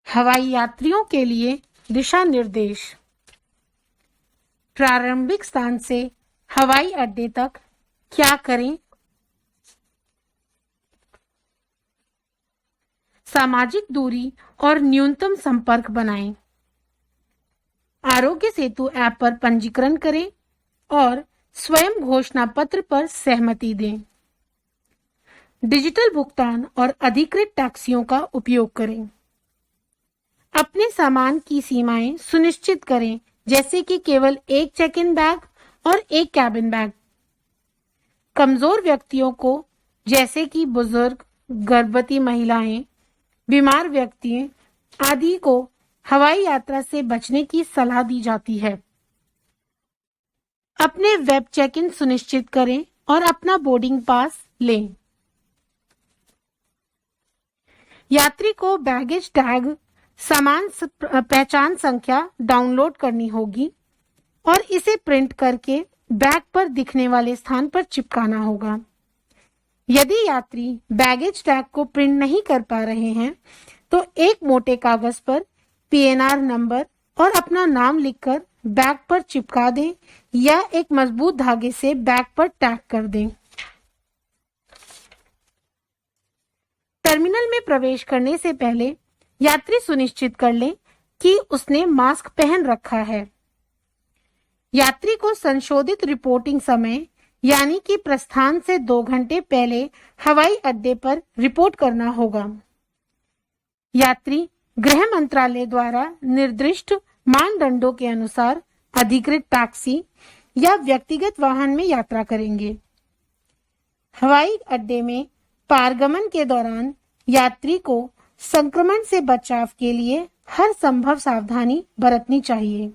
हवाई यात्रियों के लिए दिशा निर्देश। प्रारंभिक स्थान से हवाई अड्डे तक क्या करें? सामाजिक दूरी और न्यूनतम संपर्क बनाएं। आरोग्य सेतु ऐप पर पंजीकरण करें और स्वयं घोषणा पत्र पर सहमति दें। डिजिटल भुगतान और अधिकृत टैक्सियों का उपयोग करें। अपने सामान की सीमाएं सुनिश्चित करें, जैसे कि केवल एक चेक इन बैग और एक कैबिन बैग। कमजोर व्यक्तियों को, जैसे कि बुजुर्ग, गर्भवती महिलाएं, बीमार व्यक्ति आदि को हवाई यात्रा से बचने की सलाह दी जाती है। अपने वेब चेक इन सुनिश्चित करें और अपना बोर्डिंग पास लें। यात्री को बैगेज टैग, सामान पहचान संख्या डाउनलोड करनी होगी और इसे प्रिंट करके बैग पर दिखने वाले स्थान पर चिपकाना होगा। यदि यात्री बैगेज टैग को प्रिंट नहीं कर पा रहे हैं, तो एक मोटे कागज पर पीएनआर नंबर और अपना नाम लिखकर बैग पर चिपका दें या एक मजबूत धागे से बैग पर टैग कर दें। टर्मिनल में प्रवेश करने से पहले यात्री सुनिश्चित कर लें कि उसने मास्क पहन रखा है। यात्री को संशोधित रिपोर्टिंग समय, यानी कि प्रस्थान से 2 घंटे पहले हवाई अड्डे पर रिपोर्ट करना होगा। यात्री गृह मंत्रालय द्वारा निर्दिष्ट मानदंडों के अनुसार अधिकृत टैक्सी या व्यक्तिगत वाहन में यात्रा करेंगे। हवाई अड्डे में पारगमन के दौरान यात्री को संक्रमण से बचाव के लिए हर संभव सावधानी बरतनी चाहिए।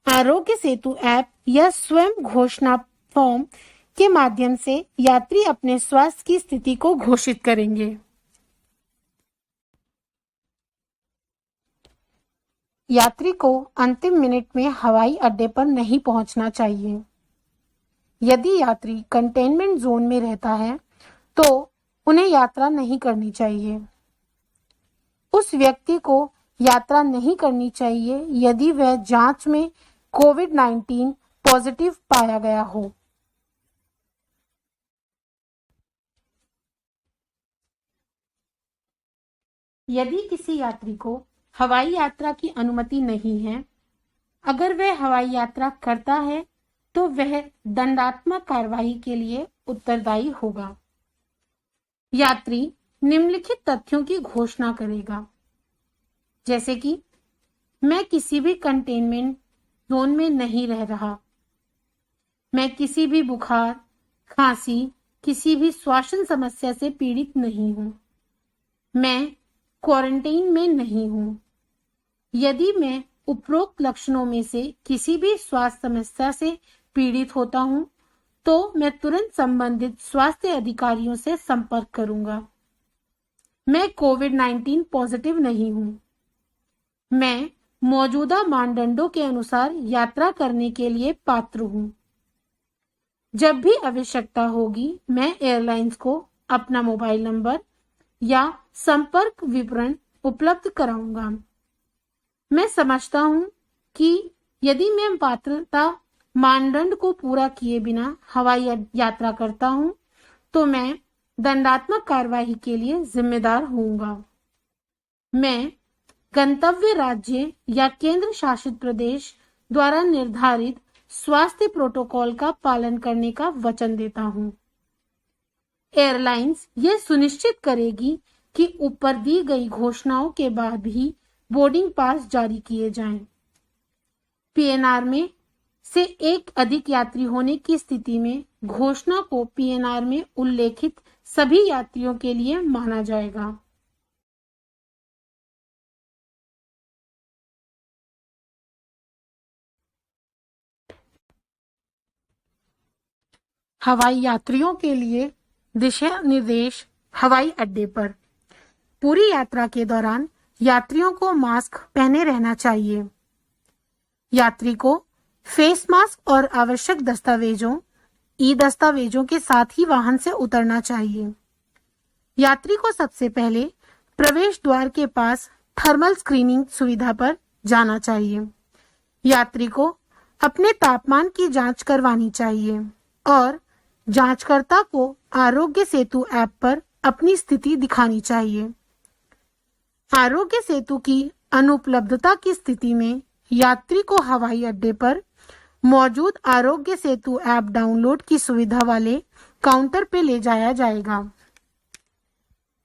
आरोग्य सेतु ऐप या स्वयं घोषणा फॉर्म के माध्यम से यात्री अपने स्वास्थ्य की स्थिति को घोषित करेंगे। यात्री को अंतिम मिनट में हवाई अड्डे पर नहीं पहुंचना चाहिए। यदि यात्री कंटेनमेंट जोन में रहता है, तो उन्हें यात्रा नहीं करनी चाहिए। उस व्यक्ति को यात्रा नहीं करनी चाहिए यदि वह जांच में कोविड-19 पॉजिटिव पाया गया हो। यदि किसी यात्री को हवाई यात्रा की अनुमति नहीं है, अगर वह हवाई यात्रा करता है, तो वह दंडात्मक कार्रवाई के लिए उत्तरदायी होगा। यात्री निम्नलिखित तथ्यों की घोषणा करेगा, जैसे कि मैं किसी भी कंटेनमेंट जोन में नहीं रह रहा, मैं किसी भी बुखार, खांसी, किसी भी श्वसन समस्या से पीड़ित नहीं हूं, मैं क्वारंटाइन में नहीं हूं। यदि मैं उपरोक्त लक्षणों में से किसी भी स्वास्थ्य समस्या से पीड़ित होता हूं, तो मैं तुरंत संबंधित स्वास्थ्य अधिकारियों से संपर्क करूंगा। मैं कोविड-19 पॉजिटिव नहीं हूं। मैं मौजूदा मानदंडों के अनुसार यात्रा करने के लिए पात्र हूं। जब भी आवश्यकता होगी, मैं एयरलाइंस को अपना मोबाइल नंबर या संपर्क विवरण उपलब्ध कराऊंगा। मैं समझता हूं कि यदि मैं पात्रता मानदंड को पूरा किए बिना हवाई यात्रा करता हूं, तो मैं दंडात्मक कार्रवाई के लिए जिम्मेदार होऊंगा। मैं गंतव्य राज्य या केंद्र शासित प्रदेश द्वारा निर्धारित स्वास्थ्य प्रोटोकॉल का पालन करने का वचन देता हूं। एयरलाइंस यह सुनिश्चित करेगी कि ऊपर दी गई घोषणाओं के बाद भी बोर्डिंग पास जारी किए जाएं। पीएनआर में से एक अधिक यात्री होने की स्थिति में घोषणा को पीएनआर में उल्लेखित सभी यात्रियों के लिए माना जाएगा। हवाई यात्रियों के लिए दिशा निर्देश। हवाई अड्डे पर पूरी यात्रा के दौरान यात्रियों को मास्क पहने रहना चाहिए। यात्री को फेस मास्क और आवश्यक दस्तावेजों, दस्तावेजों के साथ ही वाहन से उतरना चाहिए। यात्री को सबसे पहले प्रवेश द्वार के पास थर्मल स्क्रीनिंग सुविधा पर जाना चाहिए। यात्री को अपने तापमान की जांच करवानी चाहिए और जांचकर्ता को आरोग्य सेतु ऐप पर अपनी स्थिति दिखानी चाहिए। आरोग्य सेतु की अनुपलब्धता की स्थिति में यात्री को हवाई अड्डे पर मौजूद आरोग्य सेतु ऐप डाउनलोड की सुविधा वाले काउंटर पे ले जाया जाएगा।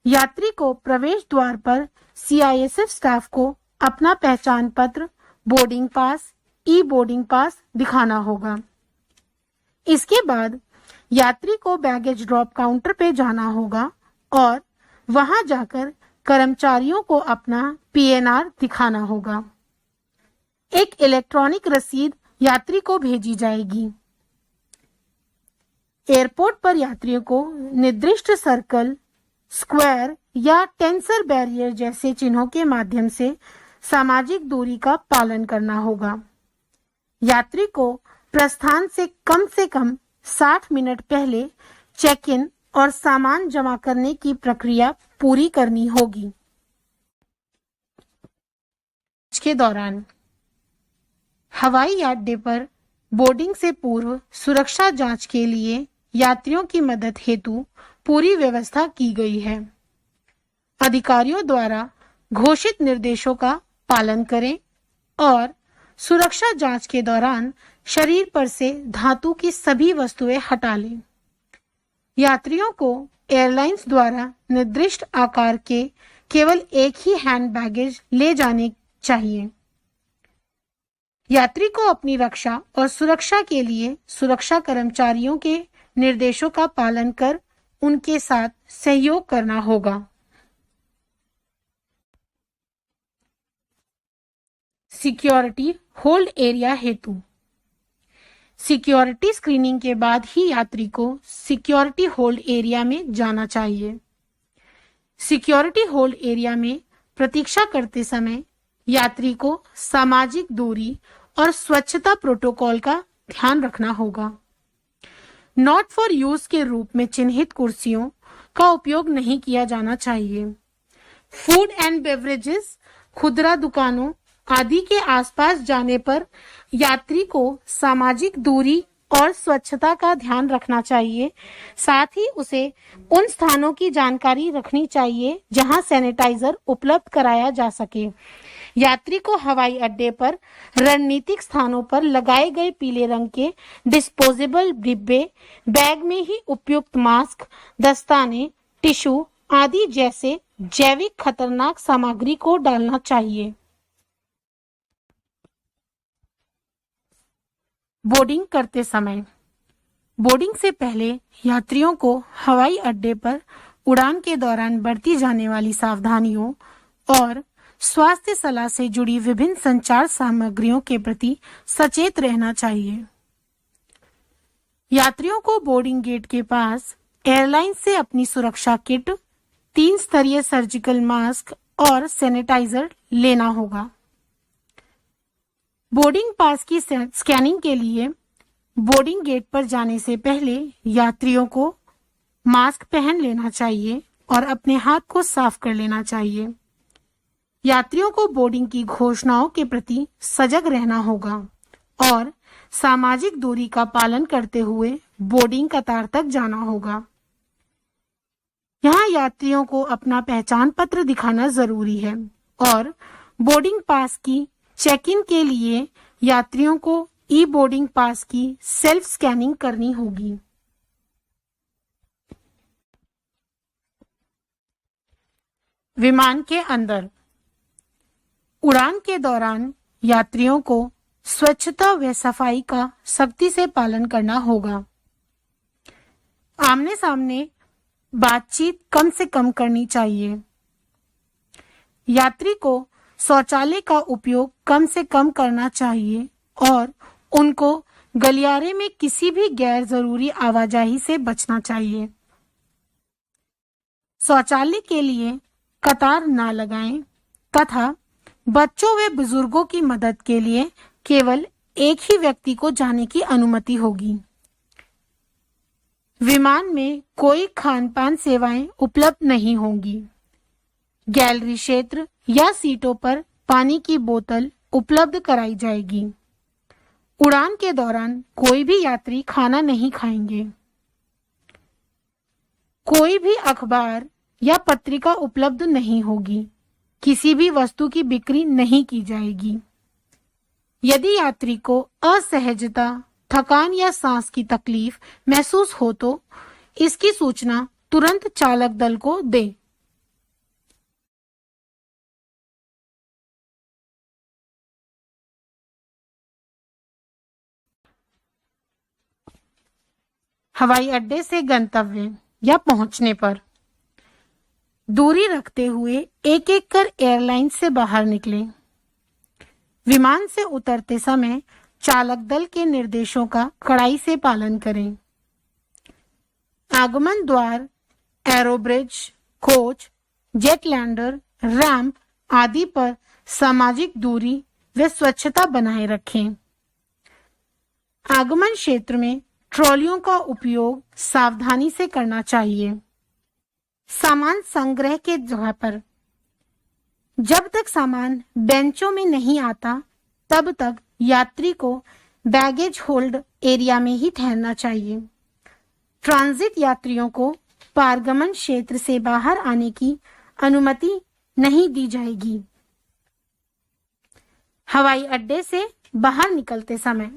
यात्री को प्रवेश द्वार पर सीआईएसएफ स्टाफ को अपना पहचान पत्र, बोर्डिंग पास, ई बोर्डिंग पास दिखाना होगा। इसके बाद यात्री को बैगेज ड्रॉप काउंटर पे जाना होगा और वहां जाकर कर्मचारियों को अपना पीएनआर दिखाना होगा। एक इलेक्ट्रॉनिक रसीद यात्री को भेजी जाएगी। एयरपोर्ट पर यात्रियों को निर्दिष्ट सर्कल, स्क्वायर या टेंसर बैरियर जैसे चिन्हों के माध्यम से सामाजिक दूरी का पालन करना होगा। यात्री को प्रस्थान से कम 60 मिनट पहले चेक इन और सामान जमा करने की प्रक्रिया पूरी करनी होगी। के दौरान हवाई अड्डे पर बोर्डिंग से पूर्व सुरक्षा जांच के लिए यात्रियों की मदद हेतु पूरी व्यवस्था की गई है। अधिकारियों द्वारा घोषित निर्देशों का पालन करें और सुरक्षा जांच के दौरान शरीर पर से धातु की सभी वस्तुएं हटा लें। यात्रियों को एयरलाइंस द्वारा निर्दिष्ट आकार के केवल एक ही हैंड बैगेज ले जाने चाहिए। यात्री को अपनी रक्षा और सुरक्षा के लिए सुरक्षा कर्मचारियों के निर्देशों का पालन कर उनके साथ सहयोग करना होगा। सिक्योरिटी होल्ड एरिया हेतु सिक्योरिटी स्क्रीनिंग के बाद ही यात्री को सिक्योरिटी होल्ड एरिया में जाना चाहिए। सिक्योरिटी होल्ड एरिया में प्रतीक्षा करते समय यात्री को सामाजिक दूरी और स्वच्छता प्रोटोकॉल का ध्यान रखना होगा। नॉट फॉर यूज के रूप में चिन्हित कुर्सियों का उपयोग नहीं किया जाना चाहिए। फूड एंड बेवरेजेस, खुदरा दुकानों आदि के आसपास जाने पर यात्री को सामाजिक दूरी और स्वच्छता का ध्यान रखना चाहिए। साथ ही उसे उन स्थानों की जानकारी रखनी चाहिए जहां सैनिटाइजर उपलब्ध कराया जा सके। यात्री को हवाई अड्डे पर रणनीतिक स्थानों पर लगाए गए पीले रंग के डिस्पोजेबल डिब्बे, बैग में ही उपयुक्त मास्क, दस्ताने, टिश्यू आदि जैसे जैविक खतरनाक सामग्री को डालना चाहिए। बोर्डिंग करते समय बोर्डिंग से पहले यात्रियों को हवाई अड्डे पर उड़ान के दौरान बरती जाने वाली सावधानियों और स्वास्थ्य सलाह से जुड़ी विभिन्न संचार सामग्रियों के प्रति सचेत रहना चाहिए। यात्रियों को बोर्डिंग गेट के पास एयरलाइन से अपनी सुरक्षा किट, 3 स्तरीय सर्जिकल मास्क और सैनिटाइजर लेना होगा। बोर्डिंग पास की स्कैनिंग के लिए बोर्डिंग गेट पर जाने से पहले यात्रियों को मास्क पहन लेना चाहिए और अपने हाथ को साफ कर लेना चाहिए। यात्रियों को बोर्डिंग की घोषणाओं के प्रति सजग रहना होगा और सामाजिक दूरी का पालन करते हुए बोर्डिंग कतार तक जाना होगा। यहाँ यात्रियों को अपना पहचान पत्र दिखाना जरूरी है और बोर्डिंग पास की चेक इन के लिए यात्रियों को ई बोर्डिंग पास की सेल्फ स्कैनिंग करनी होगी। विमान के अंदर उड़ान के दौरान यात्रियों को स्वच्छता व सफाई का सख्ती से पालन करना होगा। आमने सामने बातचीत कम से कम करनी चाहिए। यात्री को शौचालय का उपयोग कम से कम करना चाहिए और उनको गलियारे में किसी भी गैर जरूरी आवाजाही से बचना चाहिए। शौचालय के लिए कतार ना लगाएं तथा बच्चों व बुजुर्गों की मदद के लिए केवल एक ही व्यक्ति को जाने की अनुमति होगी। विमान में कोई खान पान सेवाएं उपलब्ध नहीं होंगी। गैलरी क्षेत्र या सीटों पर पानी की बोतल उपलब्ध कराई जाएगी। उड़ान के दौरान कोई भी यात्री खाना नहीं खाएंगे। कोई भी अखबार या पत्रिका उपलब्ध नहीं होगी। किसी भी वस्तु की बिक्री नहीं की जाएगी। यदि यात्री को असहजता, थकान या सांस की तकलीफ महसूस हो तो इसकी सूचना तुरंत चालक दल को दें। हवाई अड्डे से गंतव्य या पहुंचने पर दूरी रखते हुए एक एक कर एयरलाइन से बाहर निकलें। विमान से उतरते समय चालक दल के निर्देशों का कड़ाई से पालन करें। आगमन द्वार, एरोब्रिज, कोच, जेटलैंडर, रैंप आदि पर सामाजिक दूरी व स्वच्छता बनाए रखें। आगमन क्षेत्र में ट्रॉलियों का उपयोग सावधानी से करना चाहिए। सामान संग्रह के जगह पर जब तक सामान बेंचों में नहीं आता तब तक यात्री को बैगेज होल्ड एरिया में ही ठहरना चाहिए। ट्रांजिट यात्रियों को पारगमन क्षेत्र से बाहर आने की अनुमति नहीं दी जाएगी। हवाई अड्डे से बाहर निकलते समय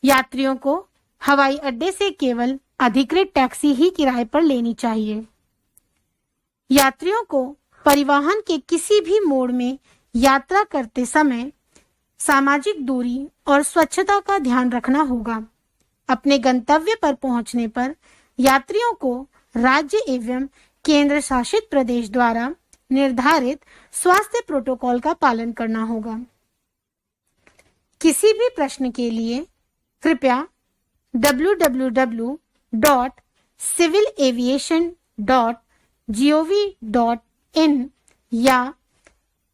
यात्रियों को हवाई अड्डे से केवल अधिकृत टैक्सी ही किराए पर लेनी चाहिए। यात्रियों को परिवहन के किसी भी मोड में यात्रा करते समय सामाजिक दूरी और स्वच्छता का ध्यान रखना होगा। अपने गंतव्य पर पहुंचने पर यात्रियों को राज्य एवं केंद्र शासित प्रदेश द्वारा निर्धारित स्वास्थ्य प्रोटोकॉल का पालन करना होगा। किसी भी प्रश्न के लिए कृपया www.civilaviation.gov.in या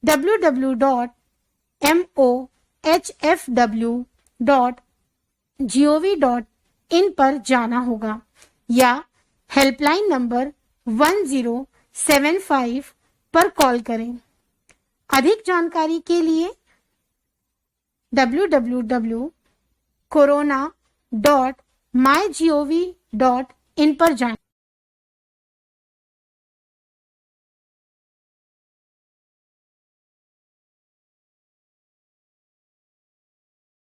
www.mohfw.gov.in पर जाना होगा या हेल्पलाइन नंबर 1075 पर कॉल करें। अधिक जानकारी के लिए www.corona.mygov.in पर जाएं।